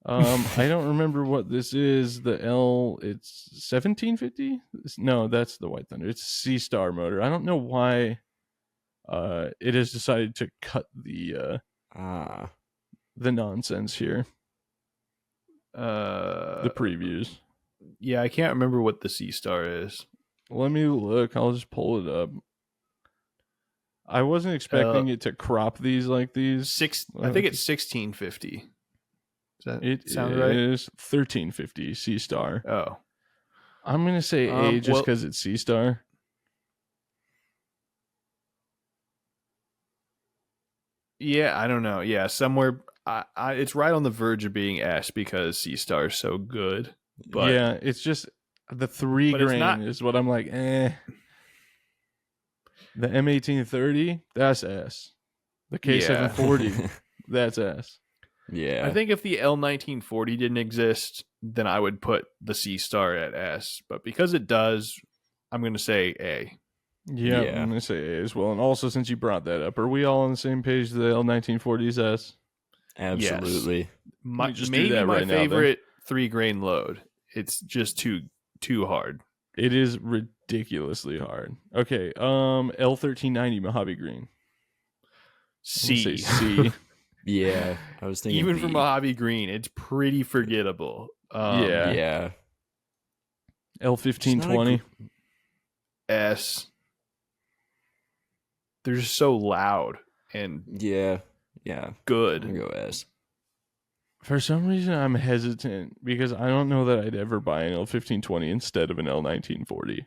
I don't remember what this is. The L, it's 1750? No, that's the White Thunder. It's a C-Star motor. I don't know why it has decided to cut the nonsense here. The previews. Yeah, I can't remember what the C Star is. Let me look. I'll just pull it up. I wasn't expecting it to crop these like these. I think it's 1650. Does that It sound right? is 1350 C-Star. Oh. I'm going to say A just because it's C-Star. Yeah, I don't know. Yeah, somewhere it's right on the verge of being S because C Star is so good. But yeah, it's just the 3-grain is what I'm like, eh. The M1830, that's S. The K740, that's S. Yeah. I think if the L1940 didn't exist, then I would put the C Star at S. But because it does, I'm going to say A. Yeah, I'm going to say A as well. And also, since you brought that up, are we all on the same page? The L1940's S? Absolutely. Yes. Maybe my favorite 3-grain load. It's just too hard. It is ridiculously hard. Okay, L1390 Mojave Green. C. C. Yeah, I was thinking Even B. for Mojave Green, it's pretty forgettable. Yeah. L1520. S. They're just so loud and yeah, good. I'll go S. For some reason, I'm hesitant because I don't know that I'd ever buy an L1520 instead of an L1940.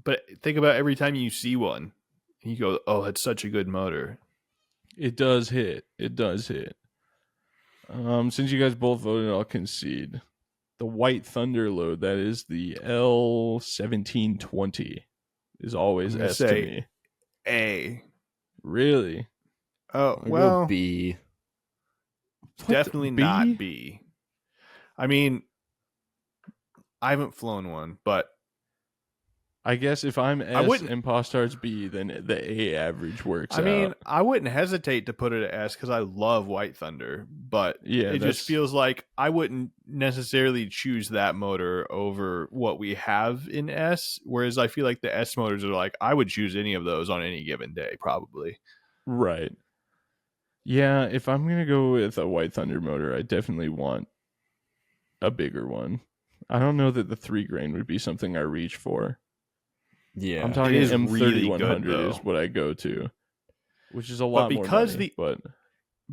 But think about every time you see one, you go, "Oh, it's such a good motor." It does hit. It does hit. Since you guys both voted, I'll concede. The White Thunder load, that is the L1720, is always S to me. A. Really? Oh, I'll well, go B. Definitely not B. I mean, I haven't flown one, but I guess if I'm S and Postart's B, then the A average works out. I mean, I wouldn't hesitate to put it at S because I love White Thunder, but it just feels like I wouldn't necessarily choose that motor over what we have in S, whereas I feel like the S motors are like, I would choose any of those on any given day, probably. Right. Yeah, if I'm going to go with a White Thunder motor, I definitely want a bigger one. I don't know that the 3 grain would be something I reach for. Yeah. I'm It talking is really good, M3100 is though. what I go to, which is a But lot more money.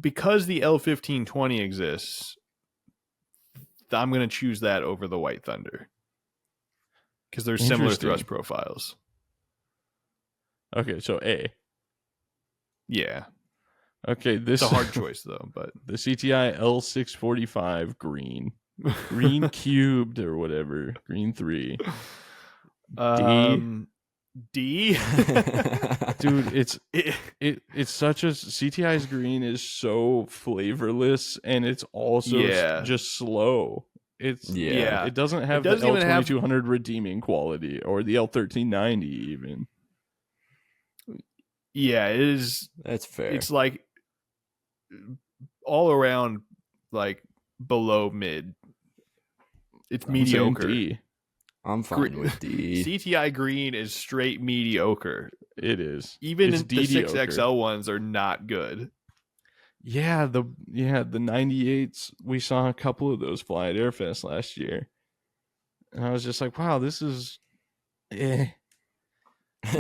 because the L1520 exists, I'm going to choose that over the White Thunder because they're similar Interesting. thrust profiles. Okay, so A. Yeah, Okay, this it's a hard choice though. But the CTI L645 green cubed or whatever, green 3. D. D. Dude, it's such a CTI's green is so flavorless, and it's also Yeah. just slow. Yeah. It doesn't have doesn't the even have- L2200 redeeming quality or the L1390 even. Yeah, it is. That's fair. It's like all around like below mid. It's I'm saying mediocre. D. I'm fine with D. CTI green is straight mediocre. It is. Even It's the mediocre. 6XL ones are not good. Yeah, the 98s. We saw a couple of those fly at Airfest last year, and I was just like, "Wow, this is." You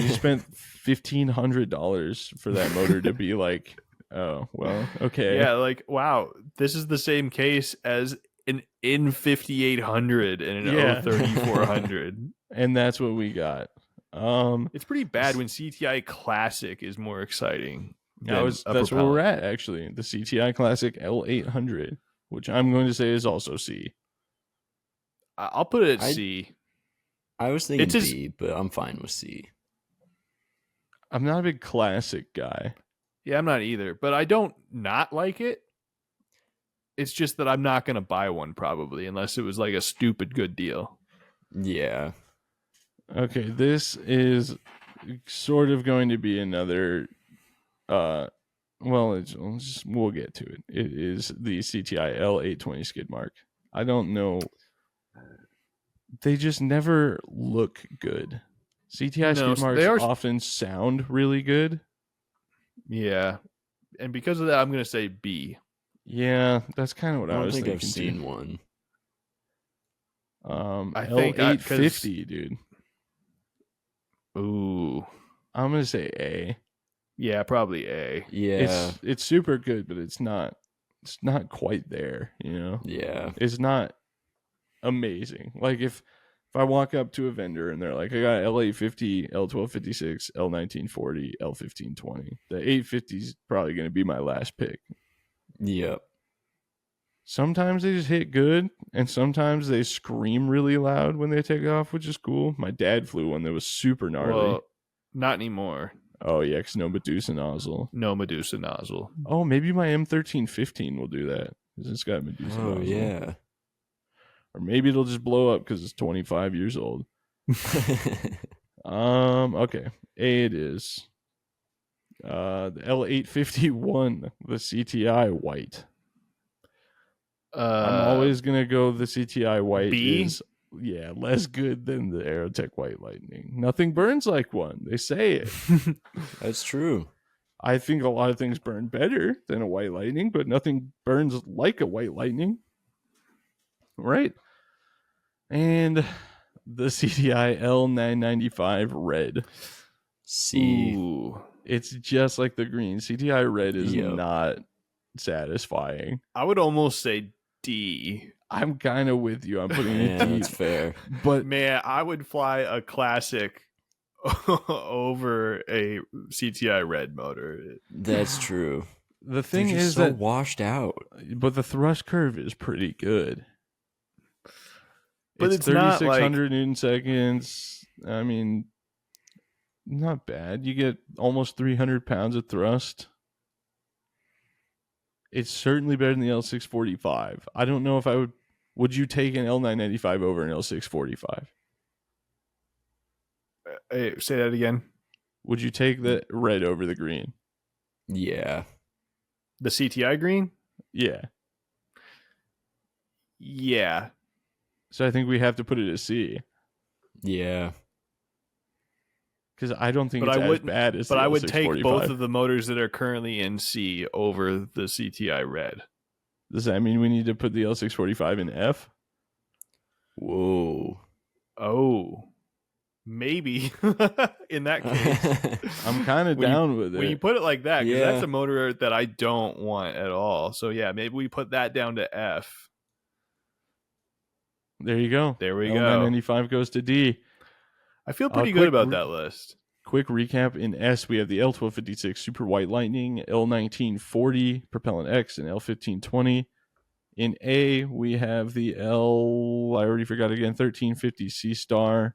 spent $1,500 for that motor to be like, oh well, okay. Yeah, like wow, this is the same case as an N5800 and an Yeah. O3400. And that's what we got. It's pretty bad when CTI Classic is more exciting. That's where we're at actually. The CTI Classic L800, which I'm going to say is also C. I'll put it at C. I was thinking It's just- B, but I'm fine with C. I'm not a big classic guy. Yeah, I'm not either, but I don't not like it. It's just that I'm not going to buy one probably unless it was like a stupid good deal. Yeah. Okay, this is sort of going to be another we'll get to it. It is the CTI L820 skid mark. I don't know. They just never look good. CTI skid marks often sound really good. Yeah. And because of that, I'm going to say B. Yeah, that's kind of what I was think thinking. I've seen one. I think L850, dude. Ooh. I'm going to say A. Yeah, probably A. Yeah. It's super good, but it's not quite there, you know? Yeah. It's not amazing. Like if I walk up to a vendor and they're like, I got L850, L1256, L1940, L1520. The 850 is probably going to be my last pick. Yep. Sometimes they just hit good, and sometimes they scream really loud when they take off, which is cool. My dad flew one that was super gnarly. Well, not anymore. Oh, yeah, because no Medusa nozzle. No Medusa nozzle. Oh, maybe my M1315 will do that, because it's got Medusa nozzle. Oh, yeah. Or maybe it'll just blow up because it's 25 years old. Okay. A it is. The L851, the CTI white. I'm always gonna go the CTI white B? is less good than the Aerotech White Lightning. Nothing burns like one. They say it. That's true. I think a lot of things burn better than a White Lightning, but nothing burns like a White Lightning. Right? And the CTI L995 red. C. Ooh. It's just like the green. CTI red is Yep. not satisfying. I would almost say D. I'm kind of with you. I'm putting it Yeah, deep. that's fair. But Man, I would fly a classic over a CTI red motor. That's true. the thing They're just is so that washed out. but the thrust curve is pretty good. But it's not like 3,600 Newton seconds. I mean, not bad. You get almost 300 pounds of thrust. It's certainly better than the L645. I don't know if I would. Would you take an L995 over an L645? Hey, say that again. Would you take the red over the green? Yeah. The CTI green? Yeah. Yeah. So I think we have to put it as C. Yeah. because I don't think But it's I as wouldn't. bad as But the I would take L645. both of the motors that are currently in C over the CTI Red. Does that mean we need to put the L645 in F? Whoa. Oh, maybe in that case. I'm kind of When you- down with it. When you put it like that, because Yeah. that's a motor that I don't want at all. So yeah, maybe we put that down to F. There you go. There we go. L995 goes to D. I feel pretty quick good about that list. Quick recap. In S, we have the L1256 Super White Lightning, L1940 Propellant X, and L1520. In A, we have the I already forgot again, 1350 Sea Star,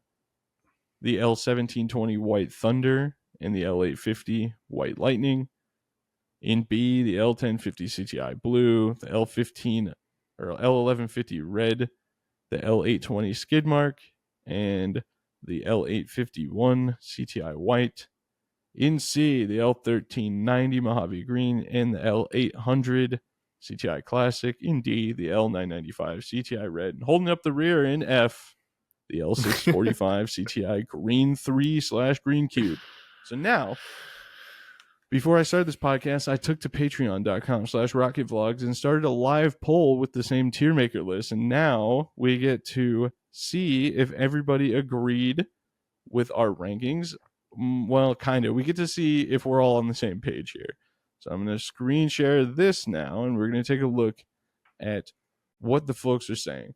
the L1720 White Thunder, and the L850 White Lightning. In B, the L1050 CTI Blue, the L1150 Red, the L820 Skidmark, and the L851 CTI White. In C, the L1390 Mojave Green, and the L800 CTI Classic. In D, the L995 CTI Red. And holding up the rear in F, the L645 CTI Green 3/Green Cube. So now, before I started this podcast, I took to patreon.com/rocketvlogs and started a live poll with the same tier maker list. And now we get to see if everybody agreed with our rankings. Well, kind of. We get to see if we're all on the same page here. So I'm going to screen share this now, and we're going to take a look at what the folks are saying.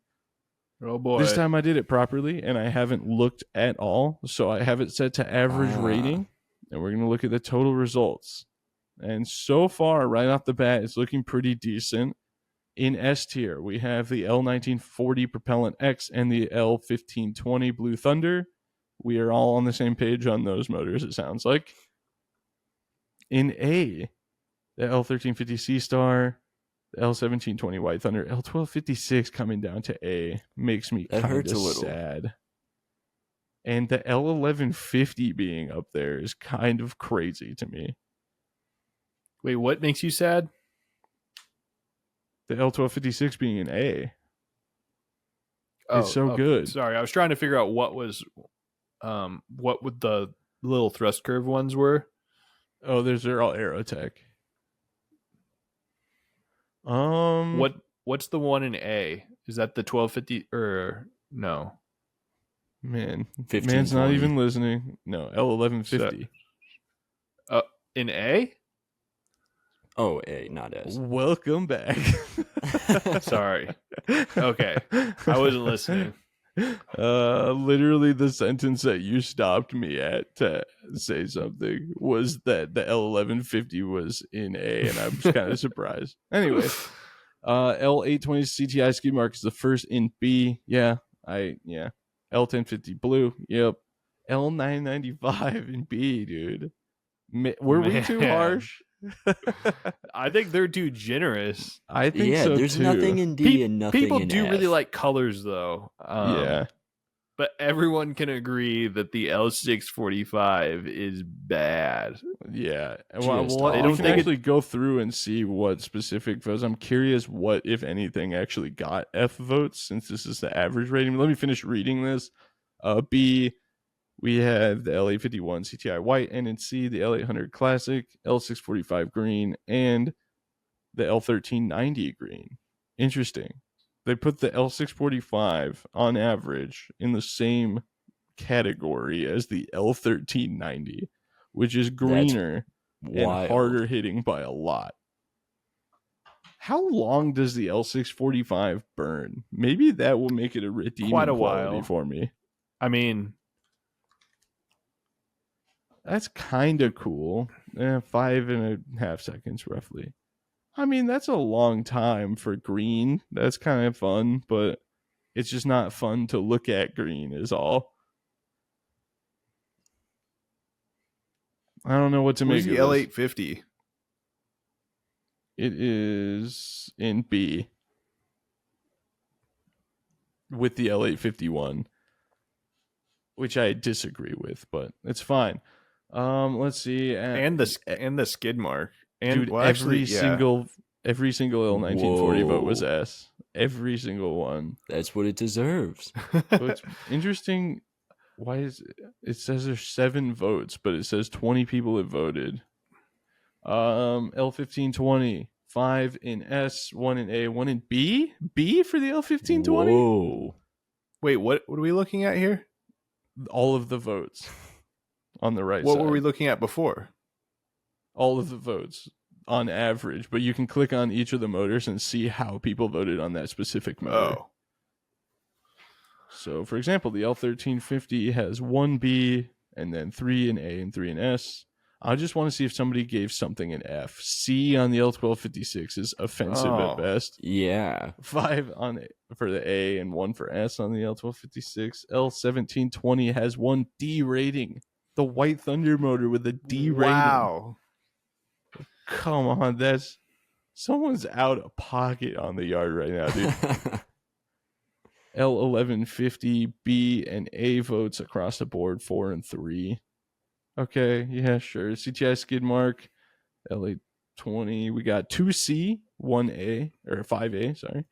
Oh boy. This time I did it properly, and I haven't looked at all. So I have it set to average rating, and we're going to look at the total results. And so far, right off the bat, it's looking pretty decent. In S tier, we have the L1940 Propellant X and the L1520 Blue Thunder. We are all on the same page on those motors, it sounds like. In A, the L1350 Sea Star, the L1720 White Thunder, L1256 coming down to A makes me That kind hurts of a little. sad. And the L1150 being up there is kind of crazy to me. Wait, what makes you sad? The L1256 being an A. Oh, It's so okay. good. Sorry, I was trying to figure out what would the little thrust curve ones were. Oh, they're all Aerotech. What's the one in A? Is that the 1250 or no? Man, 1520. man's not even listening. No, L1150. In A? Oh, A, not S. Welcome back. Sorry. Okay. I wasn't listening. Literally the sentence that you stopped me at to say something was that the L1150 was in A, and I was kind of surprised. Anyway, L820 CTI Skidmark is the first in B. L1050 Blue. Yep. L995 in B, dude. Were we too Man. harsh? I think they're too generous. I think Yeah, so there's too. nothing in D and nothing People in do F. really like colors though. Yeah. But everyone can agree that the L645 is bad. Yeah. Just Well, awful. I don't can think actually go through and see what specific votes. I'm curious what, if anything, actually got F votes since this is the average rating. Let me finish reading this. B, we have the L851 CTI White, and in C, the L800 Classic, L645 Green, and the L1390 Green. Interesting. They put the L645 on average in the same category as the L1390, which is greener and Wild. harder hitting by a lot. How long does the L645 burn? Maybe that will make it a redeeming Quite a quality while. for me. I mean, That's kind of cool. 5.5 seconds roughly. I mean, that's a long time for green. That's kind of fun, but it's just not fun to look at green is all. I don't know what to where's make the of this. L850? It is in B with the L851, which I disagree with, but it's fine. Let's see. And the skid mark. And Dude, well, actually, every single L1940 vote was Whoa. S. Every single one. That's what it deserves. So it's interesting. Why is it says there's 7 votes, but it says 20 people have voted. L1520, 5 in S, 1 in A, 1 in B? B for the L1520? Whoa. Wait, what are we looking at here? All of the votes on the right What side. were we looking at before? All of the votes on average, but you can click on each of the motors and see how people voted on that specific motor. Oh. So, for example, the L1350 has 1 B and then 3 in A and 3 in S. I just want to see if somebody gave something an F. C on the L1256 is offensive Oh. at best. Yeah. 5 on for the A and 1 for S on the L1256. L1720 has 1 D rating. The White Thunder motor with a D rating. Wow. Come on, that's someone's out of pocket on the yard right now, dude. L1150 B and A votes across the board, 4 and 3. Okay, yeah, sure. CTI skid mark, LA20. We got 2C, 1A, or 5A, sorry.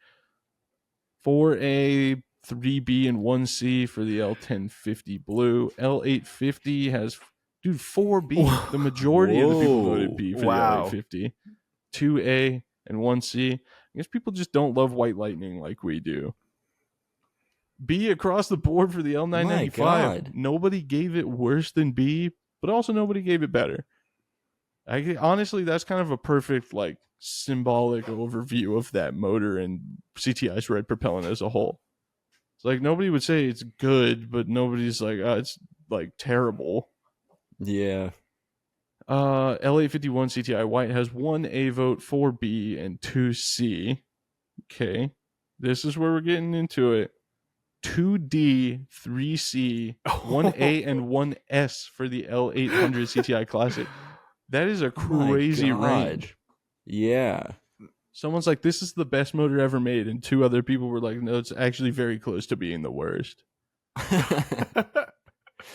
4A, 3B, and 1C for the L1050 blue. L850 has, dude, 4B. The majority of the people voted B for Wow. the L850. 2A and 1C. I guess people just don't love White Lightning like we do. B across the board for the L995. My God. Nobody gave it worse than B, but also nobody gave it better. Honestly, that's kind of a perfect, like, symbolic overview of that motor and CTI's red propellant as a whole. It's like nobody would say it's good, but nobody's like, it's like terrible. Yeah. L851 CTI White has 1 A vote, 4 B, and 2 C. Okay, this is where we're getting into it. 2D, 3C, 1A, and 1S for the L800 CTI Classic. That is a crazy range. Yeah. Someone's like, this is the best motor ever made, and 2 other people were like, no, it's actually very close to being the worst.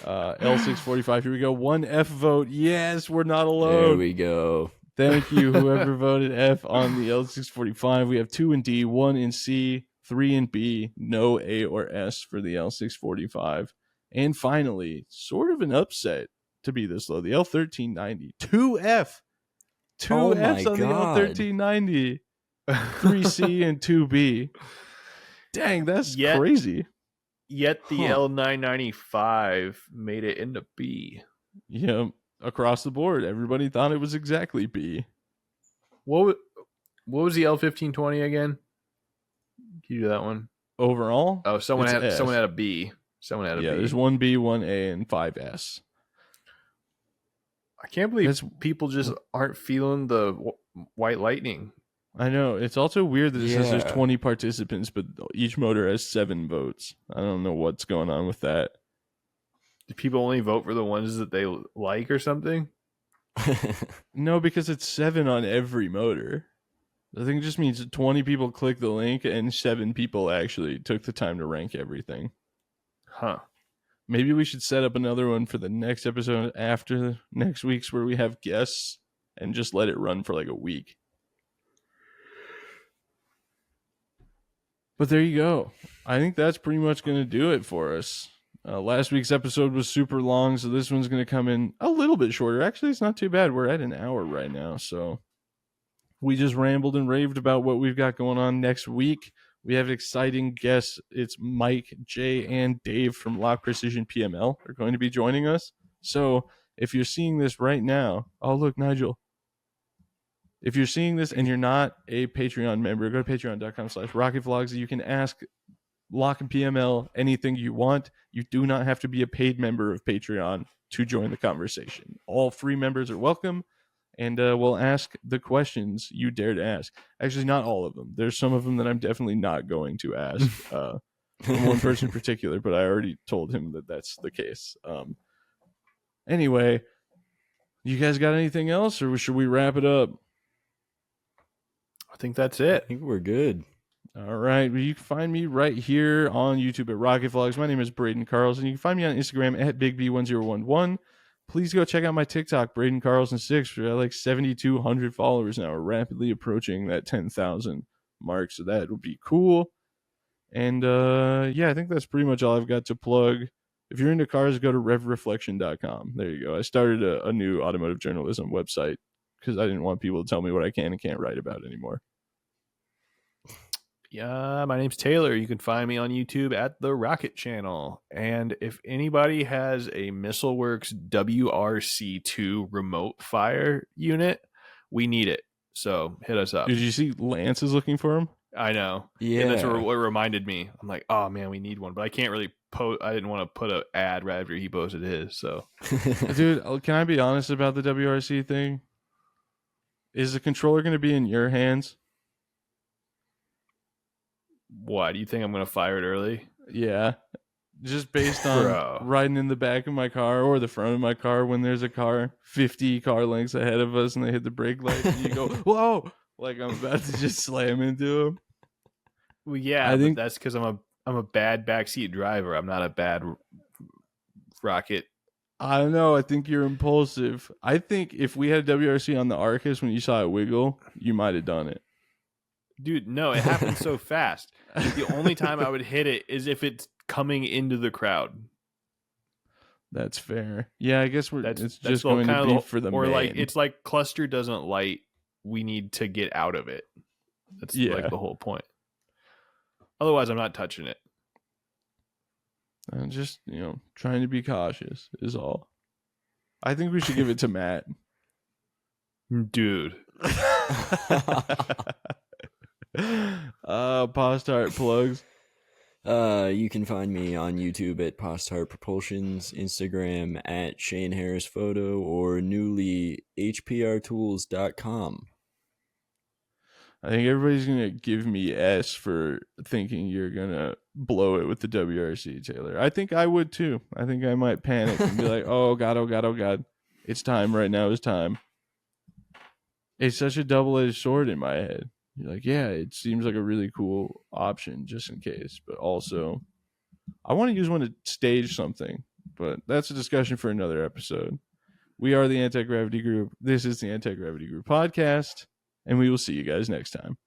L645, here we go. 1 F vote. Yes, we're not alone. There we go. Thank you, whoever voted F on the L645. We have 2 in D, 1 in C, 3 in B, no A or S for the L645. And finally, sort of an upset to be this low, the L1390. 2F. 2 Oh Fs my on God. the L1390. 3C and 2B. Dang, that's crazy. Yet the L995 made it into B. Yeah, across the board, everybody thought it was exactly B. What was the L1520 again? Can you do that one? Overall? Oh, someone it's had S. someone had a B. Someone had a B. Yeah, there's 1B, 1A, and 5S. I can't believe people just aren't feeling the White Lightning. I know. It's also weird that it says there's Yeah. 20 participants, but each motor has 7 votes. I don't know what's going on with that. Do people only vote for the ones that they like or something? No, because it's 7 on every motor. I think it just means 20 people click the link and 7 people actually took the time to rank everything. Huh. Maybe we should set up another one for the next episode after next week's where we have guests and just let it run for like a week. But there you go. I think that's pretty much going to do it for us. Last week's episode was super long, so this one's going to come in a little bit shorter. Actually, it's not too bad. We're at an hour right now, so we just rambled and raved about what we've got going on next week. We have exciting guests. It's Mike, Jay, and Dave from Lock Precision PML are going to be joining us. So if you're seeing this right now, oh, look, Nigel. If you're seeing this and you're not a Patreon member, go to patreon.com/rocketvlogs. You can ask Lock and PML anything you want. You do not have to be a paid member of Patreon to join the conversation. All free members are welcome, and we'll ask the questions you dare to ask. Actually, not all of them. There's some of them that I'm definitely not going to ask. One person in particular, but I already told him that that's the case. Anyway, you guys got anything else, or should we wrap it up? I think that's it. I think we're good. All right. Well, you can find me right here on YouTube at Rocket Vlogs. My name is Braden Carlson. You can find me on Instagram at BigB1011. Please go check out my TikTok, Braden Carlson 6. We're at like 7,200 followers now. We're rapidly approaching that 10,000 mark, so that would be cool. And yeah, I think that's pretty much all I've got to plug. If you're into cars, go to revreflection.com. There you go. I started a new automotive journalism website because I didn't want people to tell me what I can and can't write about anymore. Yeah, my name's Taylor. You can find me on YouTube at the Rocket Channel. And if anybody has a MissileWorks WRC2 remote fire unit, we need it. So hit us up. Did you see Lance is looking for him? I know. Yeah. And that's what reminded me. I'm like, oh man, we need one. But I can't really I didn't want to put an ad right after he posted his. So, Dude, can I be honest about the WRC thing? Is the controller going to be in your hands? why do you think I'm going to fire it early? Yeah. Just based on Bro. riding in the back of my car or the front of my car when there's a car 50 car lengths ahead of us and they hit the brake light and you go, whoa, like I'm about to just slam into him. Well, yeah, I think but that's because I'm a bad backseat driver. I'm not a bad rocket. I don't know. I think you're impulsive. I think if we had WRC on the Arcus when you saw it wiggle, you might have done it. Dude, no, it happens so fast. The only time I would hit it is if it's coming into the crowd. That's fair. Yeah, I guess That's it's that's just the going kind to of be the- for the or man. like it's like cluster doesn't light. We need to get out of it. That's like the whole point. Otherwise, I'm not touching it. I'm just, trying to be cautious is all. I think we should give it to Matt. Dude. Postart plugs. You can find me on YouTube at Postart Propulsions, Instagram at Shane Harris Photo, or newly HPRTools.com. I think everybody's going to give me S for thinking you're going to blow it with the WRC, Taylor. I think I would too. I think I might panic and be like, oh God, oh God, oh God. It's time. Right now is time. It's such a double-edged sword in my head. You're like, yeah, it seems like a really cool option just in case. But also, I want to use one to stage something. But that's a discussion for another episode. We are the Anti-Gravity Group. This is the Anti-Gravity Group podcast. And we will see you guys next time.